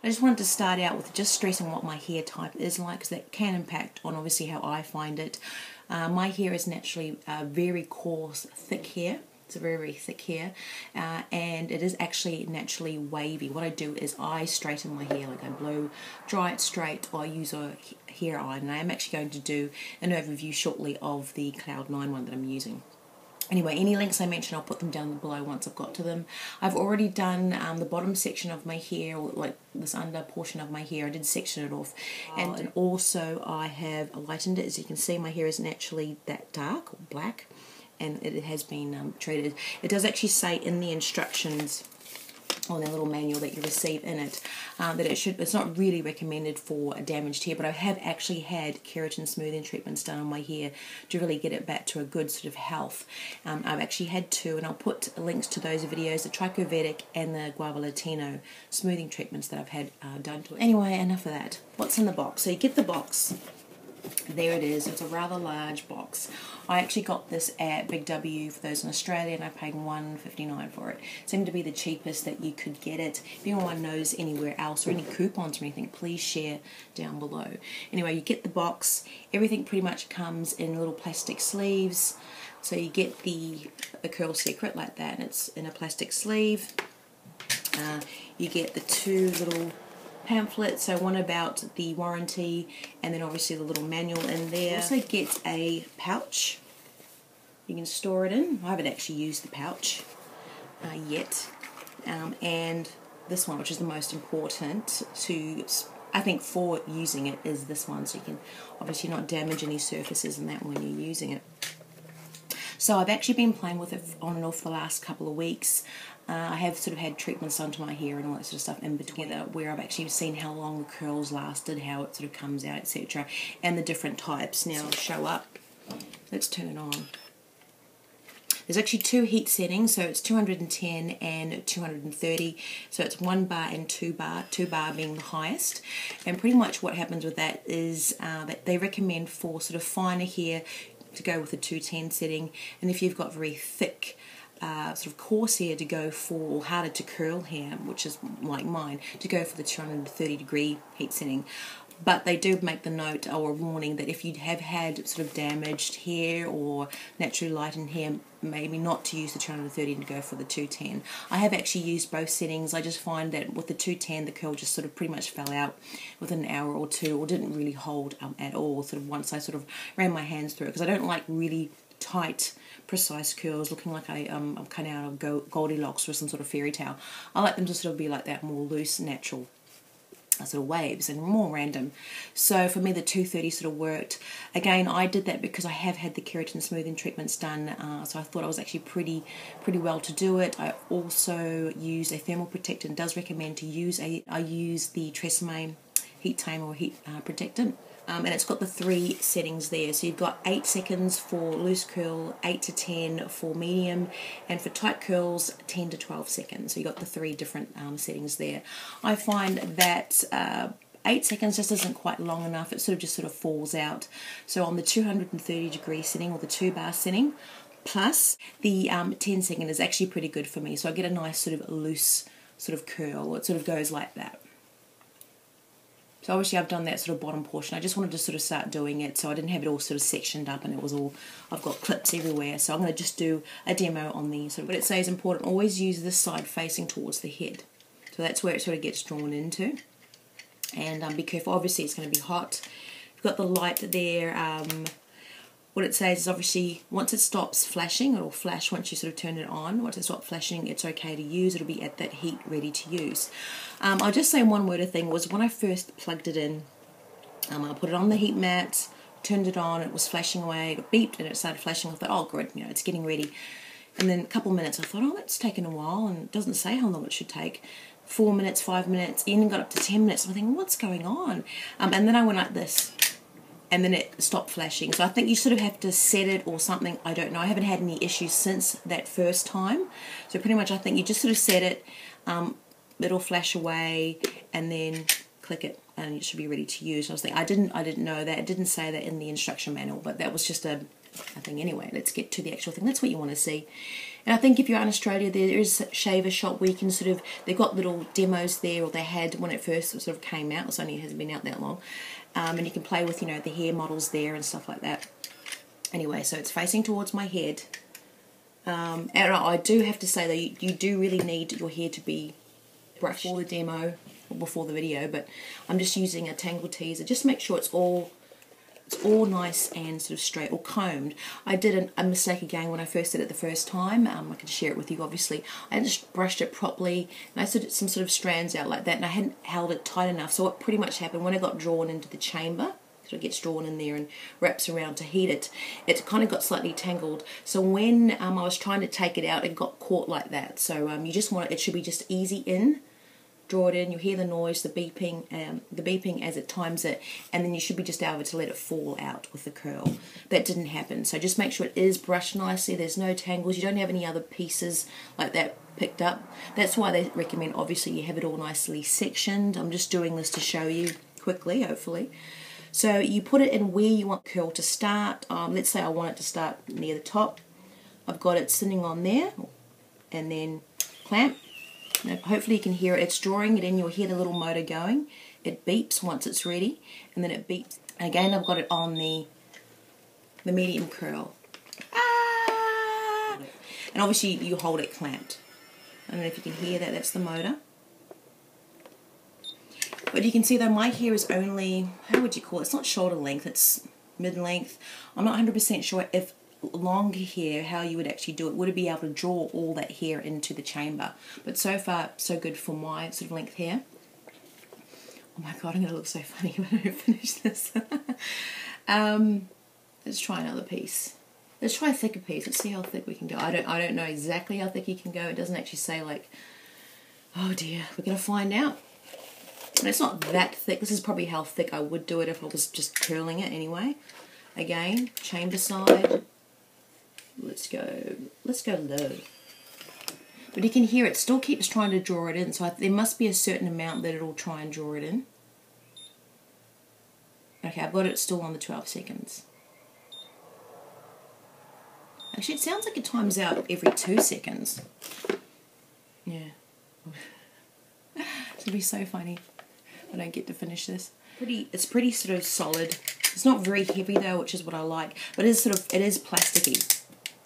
I just wanted to start out with just stressing what my hair type is like, because that can impact on obviously how I find it. My hair is naturally very coarse, thick hair. It's a very, very thick hair, and it is actually naturally wavy. What I do is I straighten my hair, like I blow dry it straight, or I use a hair iron. And I am actually going to do an overview shortly of the Cloud 9 one that I'm using. Anyway, any links I mention, I'll put them down below once I've got to them. I've already done the bottom section of my hair, or like this under portion of my hair. I did section it off, and also I have lightened it. As you can see, my hair is naturally that dark or black, and it has been treated. It does actually say in the instructions on the little manual that you receive in it that it's not really recommended for damaged hair, but I have actually had keratin smoothing treatments done on my hair to really get it back to a good sort of health. I've actually had two, and I'll put links to those videos, the Trichovetic and the Guava Latino smoothing treatments that I've had done to it. Anyway, enough of that. What's in the box? So you get the box. There it is. It's a rather large box. I actually got this at BigW for those in Australia, and I paid $1.59 for it. It seemed to be the cheapest that you could get it. If anyone knows anywhere else or any coupons or anything, please share down below. Anyway, you get the box. Everything pretty much comes in little plastic sleeves. So you get the Curl Secret like that, and it's in a plastic sleeve. You get the two little pamphlets, so one about the warranty, and then obviously the little manual in there. You also get a pouch you can store it in. I haven't actually used the pouch yet, and this one, which is the most important I think for using it, is this one, so you can obviously not damage any surfaces in that when you're using it. So I've actually been playing with it on and off the last couple of weeks. I have sort of had treatments onto my hair and all that sort of stuff in between, where I've actually seen how long the curls lasted, how it sort of comes out, etc., and the different types now show up. Let's turn it on. There's actually two heat settings, so it's 210 and 230, so it's 1 bar and 2 bar, 2 bar being the highest. And pretty much what happens with that is that they recommend for sort of finer hair to go with the 210 setting, and if you've got very thick sort of coarse hair, to go for, or harder to curl hair, which is like mine, to go for the 230-degree heat setting. But they do make the note or a warning that if you have had sort of damaged hair or naturally lightened hair, maybe not to use the 230 and go for the 210. I have actually used both settings. I just find that with the 210, the curl just sort of pretty much fell out within an hour or two, or didn't really hold at all, sort of once I sort of ran my hands through it, because I don't like really tight, precise curls looking like I'm cut out of Goldilocks or some sort of fairy tale. I like them to sort of be like that, more loose, natural sort of waves and more random. So for me, the 230 sort of worked. Again, I did that because I have had the keratin smoothing treatments done, so I thought I was actually pretty well to do it. I also use a thermal protectant. It does recommend to use I use the Tresemme heat tamer or heat protectant. And it's got the 3 settings there. So you've got 8 seconds for loose curl, 8 to 10 for medium, and for tight curls, 10 to 12 seconds. So you've got the 3 different settings there. I find that 8 seconds just isn't quite long enough. It sort of falls out. So on the 230-degree setting, or the 2 bar setting, plus the 10 second is actually pretty good for me. So I get a nice sort of loose sort of curl. It sort of goes like that. So obviously I've done that sort of bottom portion. I just wanted to sort of start doing it, so I didn't have it all sort of sectioned up and it was all, I've got clips everywhere. So I'm going to just do a demo on the sort of, what it says important, always use this side facing towards the head. So that's where it sort of gets drawn into. And be careful, obviously it's going to be hot. You've got the light there. What it says is obviously once it stops flashing, it'll flash once you sort of turn it on. Once it stops flashing, it's okay to use. It'll be at that heat ready to use. I'll just say one word of thing was when I first plugged it in, I put it on the heat mat, turned it on, it was flashing away, it beeped and it started flashing. I thought, oh good, you know, it's getting ready. And then a couple of minutes I thought, oh, that's taken a while, and it doesn't say how long it should take. 4 minutes, 5 minutes, even got up to 10 minutes. I'm thinking, what's going on? And then I went like this, and then it stopped flashing. So I think you sort of have to set it or something. I don't know. I haven't had any issues since that first time. So pretty much I think you just sort of set it, it'll flash away, and then click it and it should be ready to use. I was thinking, I didn't know that. It didn't say that in the instruction manual, but that was just a thing anyway. Let's get to the actual thing. That's what you want to see. And I think if you're in Australia, there is a shaver shop where you can sort of, they've got little demos there, or they had when it first sort of came out. It only hasn't been out that long. And you can play with, you know, the hair models there and stuff like that. Anyway, so it's facing towards my head. And I do have to say that you do really need your hair to be brushed before the demo or before the video, but I'm just using a tangle teaser. Just make sure it's all nice and sort of straight or combed. I did a mistake again when I first did it the first time. I can share it with you obviously. I just brushed it properly and I did some sort of strands out like that, and I hadn't held it tight enough. So what pretty much happened when it got drawn into the chamber, so it gets drawn in there and wraps around to heat it, it kind of got slightly tangled. So when I was trying to take it out, it got caught like that. So you just want it should be just easy in. Draw it in, you hear the noise, the beeping as it times it, and then you should be just able to let it fall out with the curl. That didn't happen, so just make sure it is brushed nicely, there's no tangles, you don't have any other pieces like that picked up. That's why they recommend obviously you have it all nicely sectioned. I'm just doing this to show you quickly, hopefully. So you put it in where you want curl to start. Let's say I want it to start near the top. I've got it sitting on there, and then clamp. Now, hopefully you can hear it. It's drawing it in. You'll hear the little motor going. It beeps once it's ready, and then it beeps. Again, I've got it on the medium curl. Ah! And obviously you hold it clamped. I don't know if you can hear that. That's the motor. But you can see though my hair is only, how would you call it? It's not shoulder length. It's mid-length. I'm not 100% sure if longer hair, how you would actually do it. Would it be able to draw all that hair into the chamber? But so far, so good for my sort of length hair. Oh my god, I'm going to look so funny when I finish this. Let's try another piece. Let's try a thicker piece. Let's see how thick we can go. I don't know exactly how thick you can go. It doesn't actually say, like, oh dear, we're going to find out. And it's not that thick. This is probably how thick I would do it if I was just curling it anyway. Again, chamber side. Let's go low. But you can hear it still keeps trying to draw it in, so there must be a certain amount that it'll try and draw it in. Okay, I've got it still on the 12 seconds. Actually, it sounds like it times out every 2 seconds. Yeah. It'll be so funny if I don't get to finish this. It's pretty sort of solid. It's not very heavy though, which is what I like. But it is plasticky.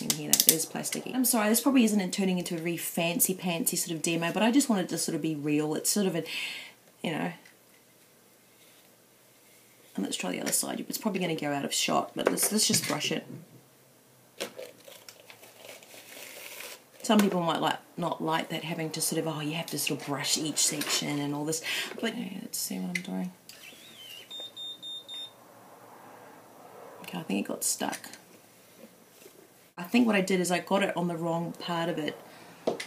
You can hear that, it is plasticky. I'm sorry, this probably isn't turning into a very fancy sort of demo, but I just wanted to sort of be real. It's sort of a, you know. And let's try the other side. It's probably going to go out of shot, but let's just brush it. Some people might not like that, having to sort of, oh, you have to sort of brush each section and all this. But yeah, let's see what I'm doing. Okay, I think it got stuck. I think what I did is I got it on the wrong part of it.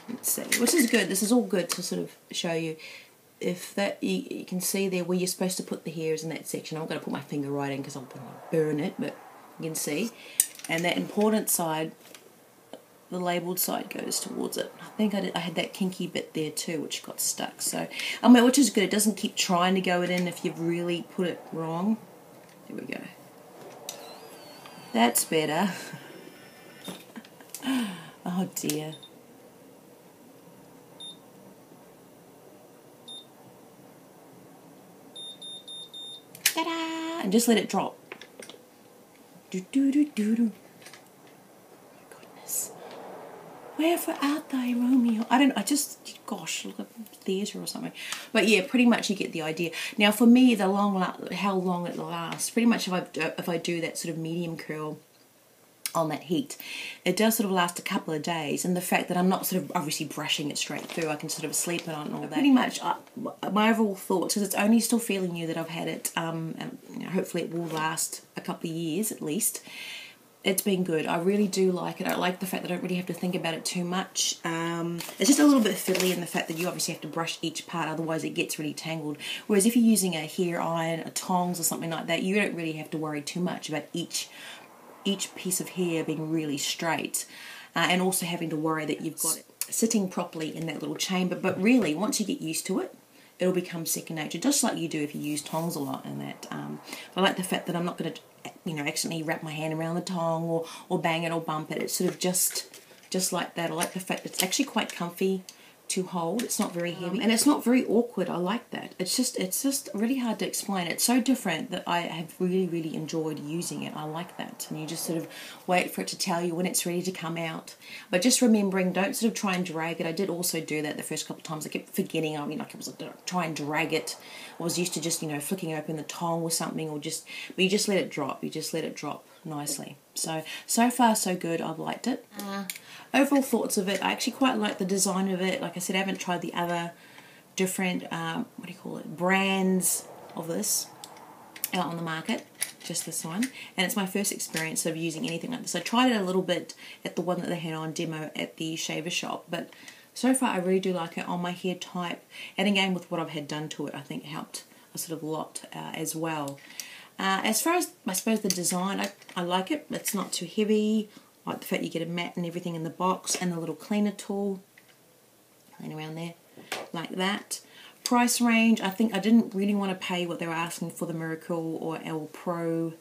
Let's see, which is good. This is all good to sort of show you. If that, you can see there where you're supposed to put the hairs in that section. I'm going to put my finger right in because I'll burn it, but you can see. And that important side, the labelled side, goes towards it. I think I had that kinky bit there too, which got stuck. So, I mean, which is good. It doesn't keep trying to go in if you've really put it wrong. There we go. That's better. Oh dear. Ta-da! And just let it drop. Do do do do do. Goodness. Wherefore art thou, Romeo? Gosh, look at theatre or something. But yeah, pretty much you get the idea. Now for me, how long it lasts, pretty much if I do that sort of medium curl on that heat, it does sort of last a couple of days, and the fact that I'm not sort of obviously brushing it straight through, I can sort of sleep it on and all that. Pretty much my overall thoughts, because it's only still fairly new that I've had it, and you know, hopefully it will last a couple of years at least. It's been good. I really do like it. I like the fact that I don't really have to think about it too much. It's just a little bit fiddly in the fact that you obviously have to brush each part, otherwise it gets really tangled. Whereas if you're using a hair iron, a tongs or something like that, you don't really have to worry too much about each piece of hair being really straight, and also having to worry that you've got it sitting properly in that little chamber. But really, once you get used to it, it'll become second nature, just like you do if you use tongs a lot and that. I like the fact that I'm not going to you know, accidentally wrap my hand around the tong or bang it or bump it. It's sort of just like that. I like the fact that it's actually quite comfy to hold. It's not very heavy and it's not very awkward. I like that. It's just really hard to explain. It's so different that I have really enjoyed using it. I like that. And you just sort of wait for it to tell you when it's ready to come out. But just remembering, don't sort of try and drag it. I did also do that the first couple of times. I kept forgetting. I mean, like, I was like, try and drag it. I was used to just, you know, flicking open the tong or something, or just, but you just let it drop. You just let it drop nicely. So far so good. I've liked it. Overall thoughts of it, I actually quite like the design of it. Like I said, I haven't tried the other different, what do you call it, brands of this out on the market, just this one. And it's my first experience of using anything like this. I tried it a little bit at the one that they had on demo at the shaver shop, but so far I really do like it on my hair type. And again, with what I've had done to it, I think it helped a sort of lot as well. As far as, I suppose, the design, I like it. It's not too heavy. I like the fact you get a mat and everything in the box, and the little cleaner tool. Clean around there, like that. Price range, I think I didn't really want to pay what they were asking for the Miracurl or Pro.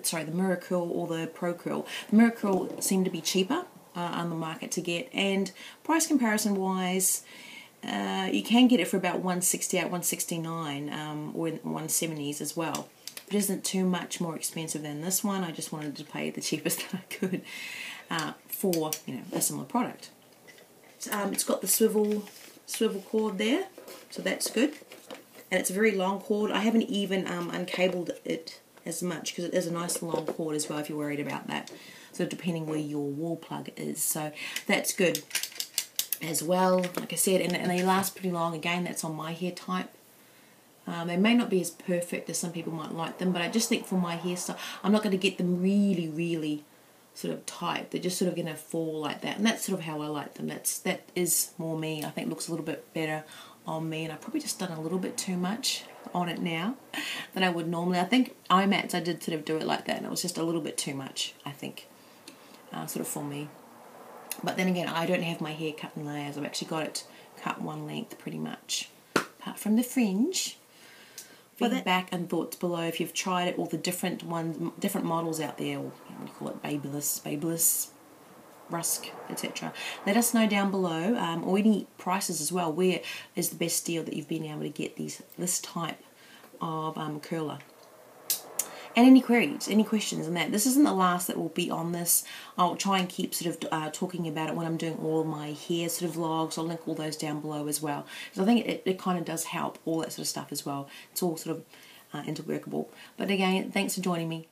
Sorry, the Miracurl or the Procurl. The Miracurl seemed to be cheaper on the market to get, and price comparison wise, you can get it for about $168, $169, or in 170s as well. It isn't too much more expensive than this one. I just wanted to pay the cheapest that I could for, you know, a similar product. It's got the swivel cord there, so that's good. And it's a very long cord. I haven't even uncabled it as much because it is a nice long cord as well if you're worried about that. So depending where your wall plug is, so that's good as well. Like I said, and they last pretty long. Again, that's on my hair type. They may not be as perfect as some people might like them, but I just think for my hairstyle, I'm not going to get them really sort of tight. They're just sort of going to fall like that, and that's sort of how I like them. That is more me. I think it looks a little bit better on me, and I've probably just done a little bit too much on it now than I would normally. I think IMATs, I did sort of do it like that, and it was just a little bit too much, I think, sort of for me. But then again, I don't have my hair cut in layers. I've actually got it cut one length pretty much, apart from the fringe. Feedback and thoughts below if you've tried it, all the different ones, different models out there, or what do you call it, Babyliss, Rusk, etc. Let us know down below, or any prices as well. Where is the best deal that you've been able to get this type of curler? And any queries, any questions on that. This isn't the last that will be on this. I'll try and keep sort of talking about it when I'm doing all my hair sort of vlogs. I'll link all those down below as well. So I think it kind of does help, all that sort of stuff as well. It's all sort of interworkable. But again, thanks for joining me.